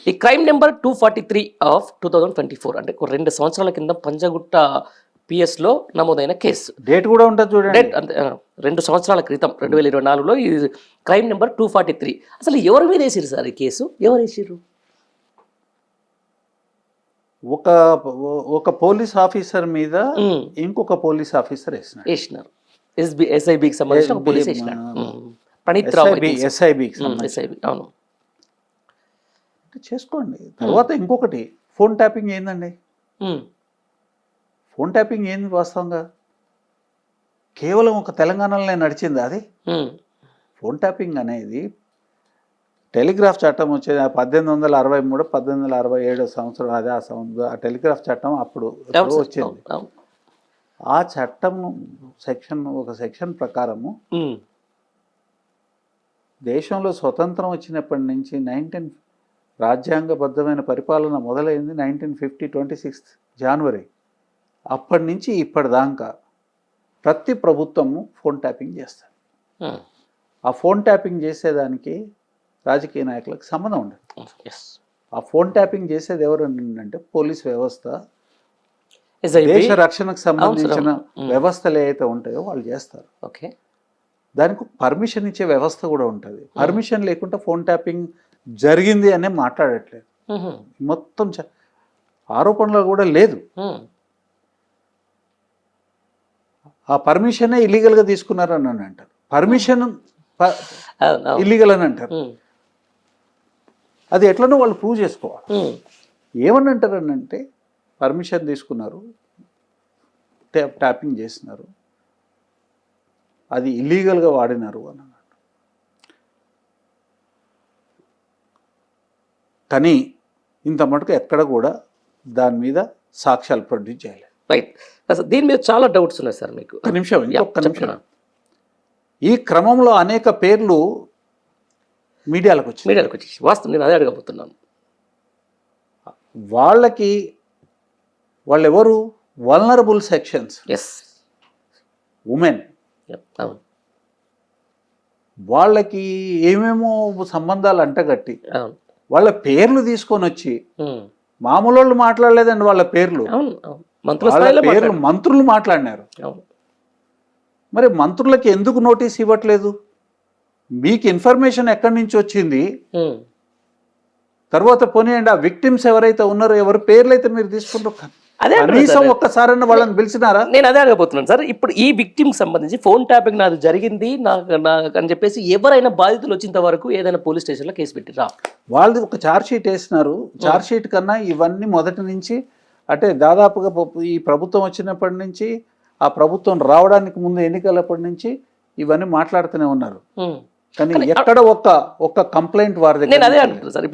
ఈ crime number 243 of 2024 అంటే 2 సంవత్సరాల కింద పంజగుట్ట పిఎస్లో నమోదైన కేసు. డేట్ కూడా ఉంటుంది చూడండి. డేట్ అంతే 2 సంవత్సరాల క్రితం 2024లో ఈ క్రైమ్ నెంబర్ 243. అసలు ఎవరి మీద వేసిరు సార్ ఈ కేసు? ఎవరు వేసిర్రు? ఒక పోలీస్ ఆఫీసర్ మీద ఇంకొక పోలీస్ ఆఫీసర్ వేసినారు. ఎస్ఐబికి సంబంధించిన ఒక పోలీస్ వేసినారు. ప్రణీత్ రావు ఎస్ఐబి అవును. చేసుకోండి. తర్వాత ఇంకొకటి ఫోన్ ట్యాపింగ్ ఏందండి? ఫోన్ ట్యాపింగ్ ఏంది వాస్తవంగా? కేవలం ఒక తెలంగాణలోనే నడిచింది అది. ఫోన్ ట్యాపింగ్ అనేది టెలిగ్రాఫ్ చట్టం వచ్చేది 1863 1867 సంవత్సరం. అదే ఆ టెలిగ్రాఫ్ చట్టం అప్పుడు వచ్చింది. ఆ చట్టం ఒక సెక్షన్ ప్రకారము దేశంలో స్వతంత్రం వచ్చినప్పటి నుంచి రాజ్యాంగబద్ధమైన పరిపాలన మొదలైంది 1950 26 జనవరి. అప్పటి నుంచి ఇప్పటిదాకా ప్రతి ప్రభుత్వము ఫోన్ ట్యాపింగ్ చేస్తారు. ఆ ఫోన్ ట్యాపింగ్ చేసేదానికి రాజకీయ నాయకులకు సంబంధం ఉండదు. ఆ ఫోన్ ట్యాపింగ్ చేసేది ఎవరు అంటే పోలీస్ వ్యవస్థ, దేశ రక్షణకు సంబంధించిన వ్యవస్థలు ఏవైతే ఉంటాయో వాళ్ళు చేస్తారు. ఓకే, దానికి పర్మిషన్ ఇచ్చే వ్యవస్థ కూడా ఉంటుంది. పర్మిషన్ లేకుండా ఫోన్ ట్యాపింగ్ జరిగింది అనే మాట్లాడట్లేదు. మొత్తం ఆరోపణలు కూడా లేదు. ఆ పర్మిషనే ఇల్లీగల్గా తీసుకున్నారని అంటారు. పర్మిషన్ ఇల్లీగల్ అని అంటారు. అది ఎట్లనో వాళ్ళు ప్రూవ్ చేసుకోవాలి. ఏమని అంటారనంటే పర్మిషన్ తీసుకున్నారు, ట్యాపింగ్ చేసినారు, అది ఇల్లీగల్గా వాడినారు అని అన్నాడు. కానీ ఇంత మటుకు ఎక్కడ కూడా దాని మీద సాక్ష్యాలు ప్రొడ్యూస్ చేయలేదు. రైట్. దీని మీద చాలా డౌట్స్ ఉన్నాయి సార్ మీకు. ఒక్క నిమిషం. ఈ క్రమంలో అనేక పేర్లు మీడియాలకు వచ్చి వాస్తవం నేను అదే అడగబోతున్నాను. వాళ్ళెవరు? Vulnerable sections, women. వాళ్ళకి ఏమేమో సంబంధాలు అంటగట్టి వాళ్ళ పేర్లు తీసుకొని వచ్చి మామూలు వాళ్ళు మాట్లాడలేదండి. వాళ్ళ పేర్లు మంత్రులు మాట్లాడినారు. మరి మంత్రులకి ఎందుకు నోటీస్ ఇవ్వట్లేదు? మీకు ఇన్ఫర్మేషన్ ఎక్కడి నుంచి వచ్చింది? తర్వాత పోనీయండి, ఆ విక్టిమ్స్ ఎవరైతే ఉన్నారో ఎవరి పేర్లు అయితే మీరు తీసుకుంటారు, కనీసం ఒక్కసారైనా వాళ్ళని పిలిచినారా? నేను అదే అడగబోతున్నాను సార్. ఇప్పుడు ఈ విక్టిమ్ సంబంధించి ఫోన్ ట్యాపింగ్ నాది జరిగింది నాకు అని చెప్పేసి ఎవరైనా బాధితులు వచ్చినంత వరకు ఏదైనా పోలీస్ స్టేషన్లో కేసు పెట్టిరా? వాళ్ళది ఒక ఛార్జ్ షీట్ వేసినారు. ఛార్జ్ షీట్ కన్నా ఇవన్నీ మొదటి నుంచి అంటే దాదాపుగా ఈ ప్రభుత్వం వచ్చినప్పటి నుంచి, ఆ ప్రభుత్వం రావడానికి ముందు ఎన్నికలప్పటి నుంచి ఇవన్నీ మాట్లాడుతూనే ఉన్నారు. కానీ ఎక్కడ ఒక్క కంప్లైంట్ వారి దగ్గర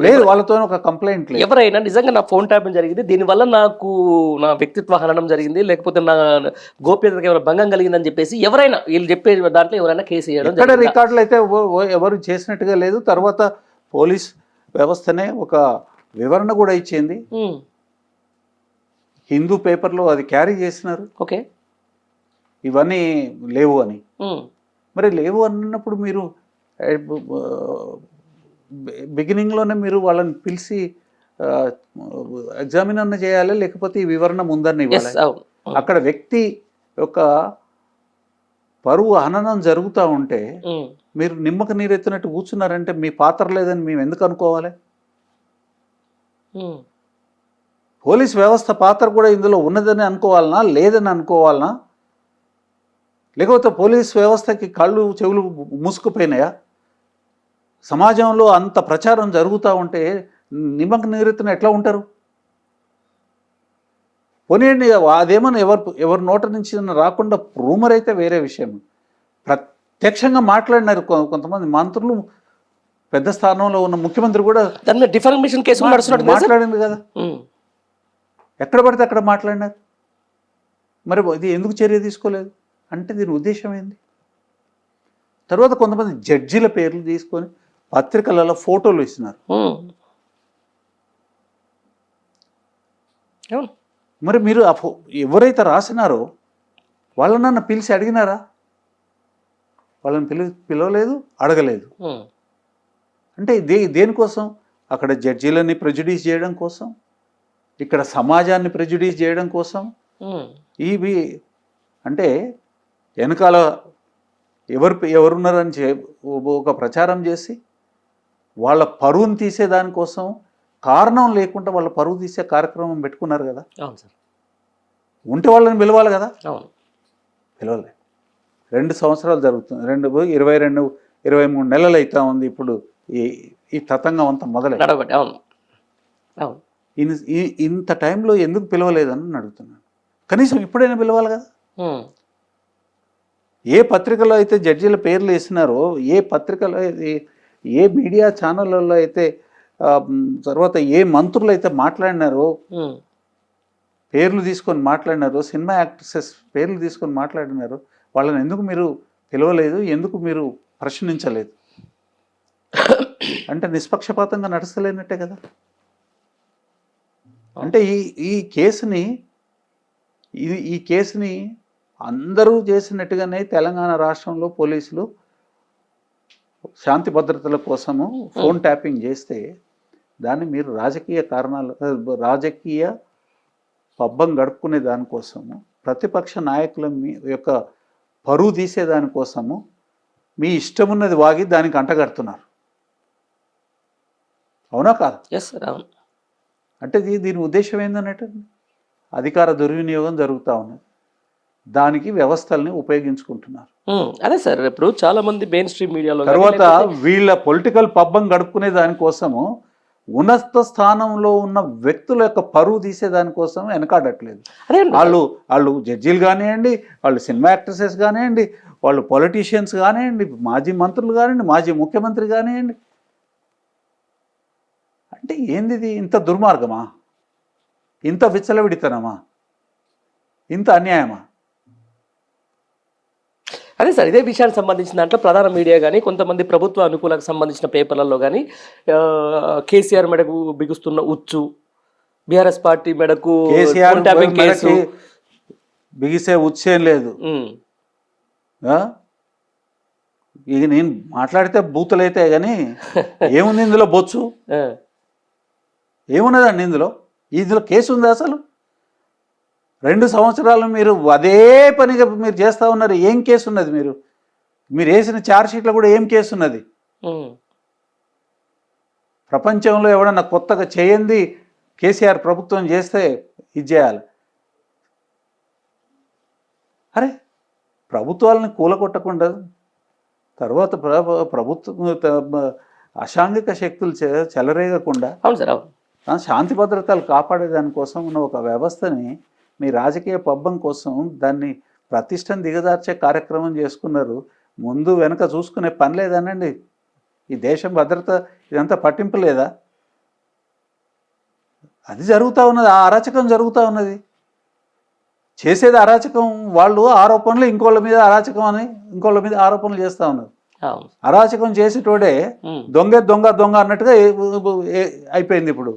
లేదు. వాళ్ళతో ఒక కంప్లైంట్ లేదు. ఎవరైనా నిజంగా నా ఫోన్ ట్యాపింగ్ జరిగింది, దీనివల్ల నాకు నా వ్యక్తిత్వ హననం జరిగింది, లేకపోతే నా గోప్యతకి ఏమైనా భంగం కలిగిందని చెప్పేసి ఎవరైనా వీళ్ళు చెప్పే దాంట్లో ఎవరైనా కేసు వేయడం ఇక్కడ రికార్డులు అయితే ఎవరు చేసినట్టుగా లేదు. తర్వాత పోలీస్ వ్యవస్థనే ఒక వివరణ కూడా ఇచ్చింది. హిందూ పేపర్లో అది క్యారీ చేసినారు. ఓకే, ఇవన్నీ లేవు అని. మరి లేవు అన్నప్పుడు మీరు బిగినింగ్లోనే మీరు వాళ్ళని పిలిచి ఎగ్జామిన్ అన్న చేయాలి, లేకపోతే ఈ వివరణ ముందన్న ఇవ్వాలి. అక్కడ వ్యక్తి యొక్క పరువు హననం జరుగుతూ ఉంటే మీరు నిమ్మక నీరెత్తినట్టు కూర్చున్నారంటే మీ పాత్ర లేదని మేము ఎందుకు అనుకోవాలి? పోలీస్ వ్యవస్థ పాత్ర కూడా ఇందులో ఉన్నదని అనుకోవాలనా, లేదని అనుకోవాలనా? లేకపోతే పోలీస్ వ్యవస్థకి కళ్ళు చెవులు మూసుకుపోయినాయా? సమాజంలో అంత ప్రచారం జరుగుతూ ఉంటే నిమ్మక నీరెత్తిన ఎట్లా ఉంటారు? పోనీయండి, అదేమన్నా ఎవరి నోట నుంచి రాకుండా రూమర్ అయితే వేరే విషయం. ప్రత్యక్షంగా మాట్లాడినారు కొంతమంది మంత్రులు, పెద్ద స్థానంలో ఉన్న ముఖ్యమంత్రి కూడా డిఫర్మేషన్ కేసు మాట్లాడింది కదా. ఎక్కడ పడితే అక్కడ మాట్లాడినారు. మరి ఇది ఎందుకు చర్య తీసుకోలేదు అంటే దీని ఉద్దేశం ఏంది? తర్వాత కొంతమంది జడ్జిల పేర్లు తీసుకొని పత్రికలలో ఫోటోలు ఇస్తున్నారు. మరి మీరు ఎవరైతే రాసినారో వాళ్ళనన్నా పిలిచి అడిగినారా? వాళ్ళని పిలవలేదు, అడగలేదు. అంటే దేనికోసం? అక్కడ జడ్జీలని ప్రెజుడీస్ చేయడం కోసం, ఇక్కడ సమాజాన్ని ప్రెజుడీస్ చేయడం కోసం ఇవి అంటే వెనకాల ఎవరున్నారని ఒక ప్రచారం చేసి వాళ్ళ పరువును తీసేదానికోసం కారణం లేకుండా వాళ్ళ పరువు తీసే కార్యక్రమం పెట్టుకున్నారు కదా. అవును సార్. ఉంటే వాళ్ళని పిలవాలి కదా, అవును. పిలవలే. 2 సంవత్సరాలు జరుగుతుంది, 23 నెలలు అవుతా ఉంది ఇప్పుడు ఈ తతంగం అంతా మొదలై. అవును అవును. ఇంత టైంలో ఎందుకు పిలవలేదని అడుగుతున్నాను. కనీసం ఇప్పుడైనా పిలవాలి కదా. ఏ పత్రికలో అయితే జడ్జీల పేర్లు వేసినారో, ఏ పత్రికలో ఏ మీడియా ఛానళ్ళలో అయితే తర్వాత ఏ మంత్రులు అయితే మాట్లాడినారో, పేర్లు తీసుకొని మాట్లాడినారో, సినిమా యాక్ట్రెసెస్ పేర్లు తీసుకొని మాట్లాడినారో, వాళ్ళని ఎందుకు మీరు పిలవలేదు, ఎందుకు మీరు ప్రశ్నించలేదు అంటే నిష్పక్షపాతంగా నడుస్తలేనట్టే కదా. అంటే ఈ కేసుని అందరూ చేసినట్టుగానే తెలంగాణ రాష్ట్రంలో పోలీసులు శాంతి భద్రతల కోసము ఫోన్ ట్యాపింగ్ చేస్తే దాన్ని మీరు రాజకీయ పబ్బం గడుపుకునే దానికోసము, ప్రతిపక్ష నాయకుల యొక్క పరువు తీసే దానికోసము మీ ఇష్టమున్నది వాగి దానికి అంటగడుతున్నారు. అవునా కాదు? ఎస్ సార్, అవును. అంటే దీని ఉద్దేశం ఏందన్నట్టు అధికార దుర్వినియోగం జరుగుతూ ఉన్నది, దానికి వ్యవస్థల్ని ఉపయోగించుకుంటున్నారు. అదే సార్, ఇప్పుడు చాలా మంది మెయిన్ స్ట్రీమ్ మీడియాలో తర్వాత వీళ్ళ పొలిటికల్ పబ్బం గడుపుకునే దానికోసము ఉన్నత స్థానంలో ఉన్న వ్యక్తుల యొక్క పరువు తీసే దానికోసం వెనకాడట్లేదు. వాళ్ళు జడ్జీలు కానివ్వండి, వాళ్ళు సినిమా యాక్ట్రెసెస్ కానివ్వండి, వాళ్ళు పొలిటీషియన్స్ కానివ్వండి, మాజీ మంత్రులు కానివ్వండి, మాజీ ముఖ్యమంత్రి కానివ్వండి. అంటే ఏంది ఇది? ఇంత దుర్మార్గమా, ఇంత విచ్చలవిడితనమా, ఇంత అన్యాయమా? అదే సార్, ఇదే విషయానికి సంబంధించిన దాంట్లో ప్రధాన మీడియా కానీ కొంతమంది ప్రభుత్వ అనుకూలకు సంబంధించిన పేపర్లలో కానీ కేసీఆర్ మెడకు బిగుస్తున్న ఉచ్చు, బీఆర్ఎస్ పార్టీ మెడకు కేసు బిగిసే ఉచ్చేం లేదు. ఇక నేను మాట్లాడితే బూతులైతే కానీ ఏముంది ఇందులో? బొచ్చు ఏమున్నదండి ఇందులో కేసు ఉంది అసలు? 2 సంవత్సరాలు మీరు అదే పనిగా మీరు చేస్తూ ఉన్నారు. ఏం కేసు ఉన్నది? మీరు వేసిన ఛార్జ్షీట్లో కూడా ఏం కేసు ఉన్నది? ప్రపంచంలో ఎవడన్నా కొత్తగా చేయండి కేసీఆర్ ప్రభుత్వం చేస్తే ఇది చేయాలి. అరే, ప్రభుత్వాలను కూలగొట్టకుండా తర్వాత ప్రభుత్వం అసాంఘిక శక్తులు చెలరేగకుండా శాంతి భద్రతలు కాపాడేదానికోసం ఉన్న ఒక వ్యవస్థని మీ రాజకీయ పబ్బం కోసం దాన్ని ప్రతిష్టను దిగదార్చే కార్యక్రమం చేసుకున్నారు. ముందు వెనక చూసుకునే పని లేదనండి. ఈ దేశం భద్రత ఇదంతా పట్టింపు లేదా? అది జరుగుతూ ఉన్నది, ఆ అరాచకం జరుగుతూ ఉన్నది. చేసేది అరాచకం, వాళ్ళు ఆరోపణలు ఇంకోళ్ళ మీద అరాచకం అని ఇంకోళ్ళ మీద ఆరోపణలు చేస్తూ ఉన్నారు. అరాచకం చేసేటోడే దొంగ దొంగ దొంగ అన్నట్టుగా అయిపోయింది ఇప్పుడు.